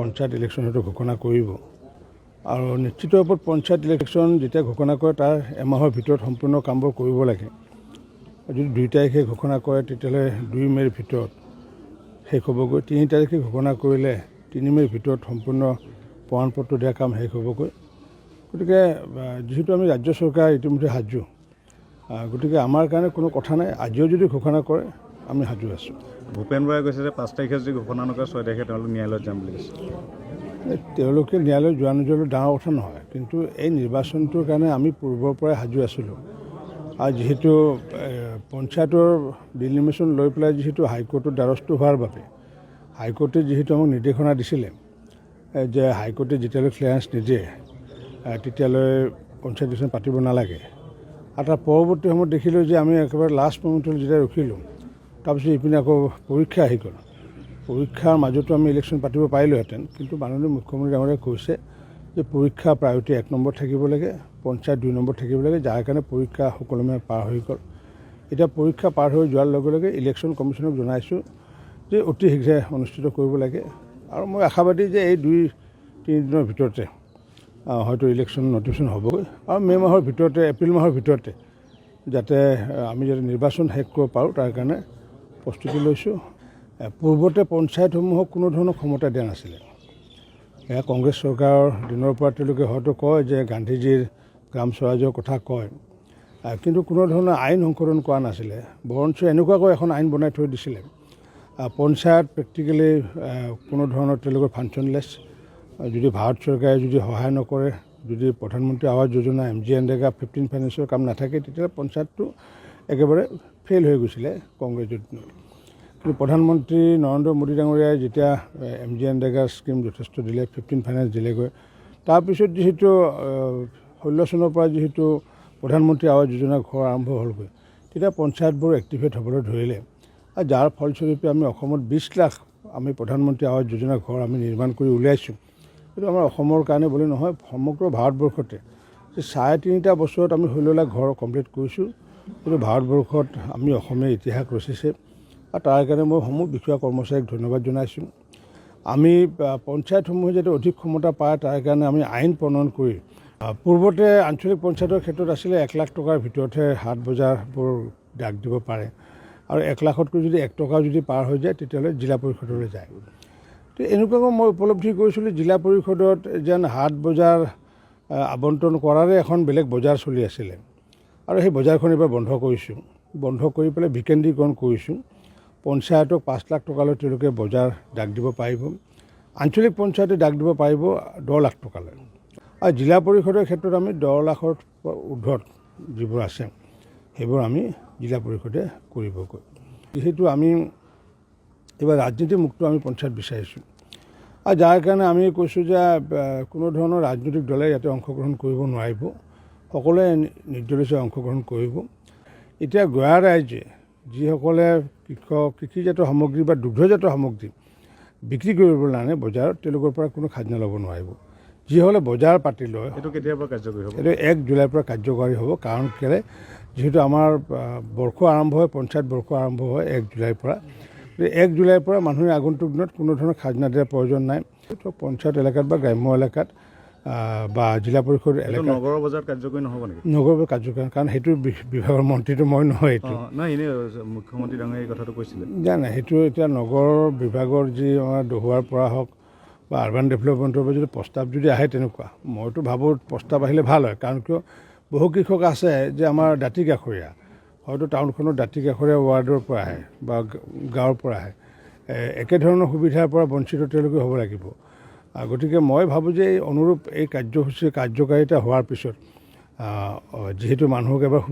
Panchayat election হয়তো ঘোষণা কৰিব আৰু নিশ্চিত ৰূপত পঞ্চায়ত ইলেকশ্যন যেতিয়া ঘোষণা কৰে তাৰ এমাহৰ ভিতৰত সম্পূৰ্ণ কামবোৰ কৰিব লাগে। যদি 2 তাৰিখে ঘোষণা কৰে তেতিয়াহ'লে 2 মে'ৰ ভিতৰত শেষ হ'বগৈ। 3 তাৰিখে ঘোষণা কৰিলে 3 মে'ৰ ভিতৰত সম্পূৰ্ণ প্ৰমাণপত্ৰ দিয়া কাম শেষ হ'বগৈ। গতিকে যিহেতু আমি ৰাজ্য চৰকাৰ ইতিমধ্যে সাজু, গতিকে আমাৰ কাৰণে কোনো কথা নাই। আজিও যদি ঘোষণা কৰে আমি সাজু আছোঁ। ভূপেন বৰাই কৈছে যে 5 তাৰিখে যদি ঘোষণা নকৰে 6 তাৰিখে তেওঁলোক ন্যায়ালয়ত যাম বুলি কৈছে। তেওঁলোকে ন্যায়ালয়ত যোৱা নোযোৱাটো ডাঙৰ কথা নহয়, কিন্তু এই নিৰ্বাচনটোৰ কাৰণে আমি পূৰ্বৰ পৰাই সাজু আছিলোঁ। আৰু যিহেতু পঞ্চায়তৰ ডিলিমিনেশ্যন লৈ পেলাই যিহেতু হাইকোৰ্টৰ দ্বাৰস্থ হোৱাৰ বাবে হাইকোৰ্টে যিহেতু আমাক নিৰ্দেশনা দিছিলে যে হাইকোৰ্টে যেতিয়ালৈ ক্লিয়াৰেঞ্চ নিদিয়ে তেতিয়ালৈ পঞ্চায়ত ইলেকশ্যন পাতিব নালাগে। আৰু তাৰ পৰৱৰ্তী সময়ত দেখিলোঁ যে আমি একেবাৰে লাষ্ট মমেণ্টলৈ যেতিয়া ৰখিলোঁ, তাৰপিছত ইপিনে আকৌ পৰীক্ষা আহি গ'ল। পৰীক্ষাৰ মাজতো আমি ইলেকশ্যন পাতিব পাৰিলোহেঁতেন, কিন্তু মাননীয় মুখ্যমন্ত্ৰী ডাঙৰীয়াই কৈছে যে পৰীক্ষা প্ৰায়ৰিটি 1 নম্বৰ থাকিব লাগে, পঞ্চায়ত 2 নম্বৰ থাকিব লাগে, যাৰ কাৰণে পৰীক্ষা সুকলমে পাৰ হৈ গ'ল। এতিয়া পৰীক্ষা পাৰ হৈ যোৱাৰ লগে লগে ইলেকশ্যন কমিশ্যনক জনাইছোঁ যে অতি শীঘ্ৰে অনুষ্ঠিত কৰিব লাগে। আৰু মই আশাবাদী যে এই 2-3 দিনৰ ভিতৰতে হয়তো ইলেকশ্যন নটিফিকেশ্যন হ'বগৈ আৰু মে' মাহৰ ভিতৰতে, এপ্ৰিল মাহৰ ভিতৰতে যাতে আমি যাতে নিৰ্বাচন শেষ কৰিব পাৰোঁ তাৰ কাৰণে প্ৰস্তুতি লৈছোঁ। পূৰ্বতে পঞ্চায়তসমূহক কোনো ধৰণৰ ক্ষমতা দিয়া নাছিলে। এয়া কংগ্ৰেছ চৰকাৰৰ দিনৰ পৰা তেওঁলোকে হয়তো কয় যে গান্ধীজীৰ গ্ৰাম স্বৰাজৰ কথা কয়, কিন্তু কোনো ধৰণৰ আইন সংশোধন কৰা নাছিলে। বৰঞ্চ এনেকুৱাকৈ এখন আইন বনাই থৈ দিছিলে পঞ্চায়ত প্ৰেক্টিকেলি কোনো ধৰণৰ তেওঁলোকৰ ফাংচনলেছ। যদি ভাৰত চৰকাৰে যদি সহায় নকৰে, যদি প্ৰধানমন্ত্ৰী আৱাস যোজনা, MGNREGA 15 ফাইনেন্সৰ কাম নাথাকে, তেতিয়াহ'লে পঞ্চায়তটো একেবাৰে ফেইল হৈ গৈছিলে কংগ্ৰেছৰ দিনত। কিন্তু প্ৰধানমন্ত্ৰী নৰেন্দ্ৰ মোদী ডাঙৰীয়াই যেতিয়া MGNREGA স্কীম যথেষ্ট দিলে, 15 ফাইনেন্স দিলেগৈ, তাৰপিছত যিহেতু 16 চনৰ পৰা যিহেতু প্ৰধানমন্ত্ৰী আৱাস যোজনা ঘৰ আৰম্ভ হ'লগৈ, তেতিয়া পঞ্চায়তবোৰ এক্টিভেট হ'বলৈ ধৰিলে। আৰু যাৰ ফলস্বৰূপে আমি অসমত 20 লাখ আমি প্ৰধানমন্ত্ৰী আৱাস যোজনা ঘৰ আমি নিৰ্মাণ কৰি উলিয়াইছোঁ। কিন্তু আমাৰ অসমৰ কাৰণে বুলি নহয়, সমগ্ৰ ভাৰতবৰ্ষতে যে 3.5 বছৰত আমি 16 লাখ ঘৰ কমপ্লিট কৰিছোঁ। কিন্তু ভাৰতবৰ্ষত আমি অসমীয়া ইতিহাস ৰচিছে, আৰু তাৰ কাৰণে মই সমূহ বিষয়া কৰ্মচাৰীক ধন্যবাদ জনাইছোঁ। আমি পঞ্চায়তসমূহে যাতে অধিক ক্ষমতা পায় তাৰ কাৰণে আমি আইন প্ৰণয়ন কৰি, পূৰ্বতে আঞ্চলিক পঞ্চায়তৰ ক্ষেত্ৰত আছিলে 1 লাখ টকাৰ ভিতৰতহে হাট বজাৰবোৰ ডাক দিব পাৰে, আৰু 1 লাখতকৈ যদি 1 টকা যদি পাৰ হৈ যায় তেতিয়াহ'লে জিলা পৰিষদলৈ যায়। তো এনেকুৱাকৈ মই উপলব্ধি কৰিছিলোঁ জিলা পৰিষদত যেন হাট বজাৰ আবণ্টন কৰাৰে এখন বেলেগ বজাৰ চলি আছিলে, আৰু সেই বজাৰখন এইবাৰ বন্ধ কৰিছোঁ। বন্ধ কৰি পেলাই বিকেন্দ্ৰীকৰণ কৰিছোঁ। পঞ্চায়তক 5 লাখ টকালৈ তেওঁলোকে বজাৰ ডাক দিব পাৰিব, আঞ্চলিক পঞ্চায়তে ডাক দিব পাৰিব 10 লাখ টকালৈ, আৰু জিলা পৰিষদৰ ক্ষেত্ৰত আমি 10 লাখৰ ঊৰ্ধত যিবোৰ আছে সেইবোৰ আমি জিলা পৰিষদে কৰিবগৈ। যিহেতু আমি এইবাৰ ৰাজনীতিমুক্ত আমি পঞ্চায়ত বিচাৰিছোঁ, আৰু যাৰ কাৰণে আমি কৈছোঁ যে কোনো ধৰণৰ ৰাজনৈতিক দলে ইয়াতে অংশগ্ৰহণ কৰিব নোৱাৰিব, সকলোৱে নিৰ্দলীয় অংশগ্ৰহণ কৰিব। এতিয়া গঞা ৰাইজে যিসকলে কৃষিজাত সামগ্ৰী বা দুগ্ধজাত সামগ্ৰী বিক্ৰী কৰিবলৈ আনে বজাৰত, তেওঁলোকৰ পৰা কোনো খাজনা ল'ব নোৱাৰিব। যিসকলে বজাৰ পাতি লয়, এইটো কেতিয়াৰ পৰা কাৰ্যকৰী হ'ব? এইটো 1 জুলাইৰ পৰা কাৰ্যকৰী হ'ব। কাৰণ কেলে, যিহেতু আমাৰ বৰ্ষ আৰম্ভ হয়, পঞ্চায়ত বৰ্ষ আৰম্ভ হয় 1 জুলাইৰ পৰা। 1 জুলাইৰ পৰা মানুহে আগন্তুক দিনত কোনো ধৰণৰ খাজনা দিয়াৰ প্ৰয়োজন নাই। পঞ্চায়ত এলেকাত বা গ্ৰাম্য এলেকাত বা জিলা পৰিষদ এলেকাত নগৰৰ বজাৰত কাৰ্যকৰী নহ'ব নেকি? নগৰ কাৰ্যকৰী, কাৰণ সেইটো বিভাগৰ মন্ত্ৰীটো মই নহয়। এইটো নহয়, এনেই মুখ্যমন্ত্ৰী ডাঙৰীয়াই এই কথাটো কৈছিলে। জানে সেইটো এতিয়া নগৰ বিভাগৰ যি আমাৰ দহুৱাৰ পৰা হওক বা আৰ্বান ডেভেলপমেণ্টৰ পৰা যদি প্ৰস্তাৱ যদি আহে তেনেকুৱা, মইতো ভাবোঁ প্ৰস্তাৱ আহিলে ভাল হয়। কাৰণ কিয়, বহু কৃষক আছে যে আমাৰ দাঁতি কাষৰীয়া, হয়তো টাউনখনৰ দাঁতি কাষৰীয়া ৱাৰ্ডৰ পৰা আহে বা গাঁৱৰ পৰা আহে, একেধৰণৰ সুবিধাৰ পৰা বঞ্চিত তেওঁলোকে হ'ব লাগিব। গতিকে মই ভাবোঁ যে এই অনুৰূপ এই কাৰ্যসূচী কাৰ্যকাৰিতা হোৱাৰ পিছত যিহেতু মানুহক এবাৰ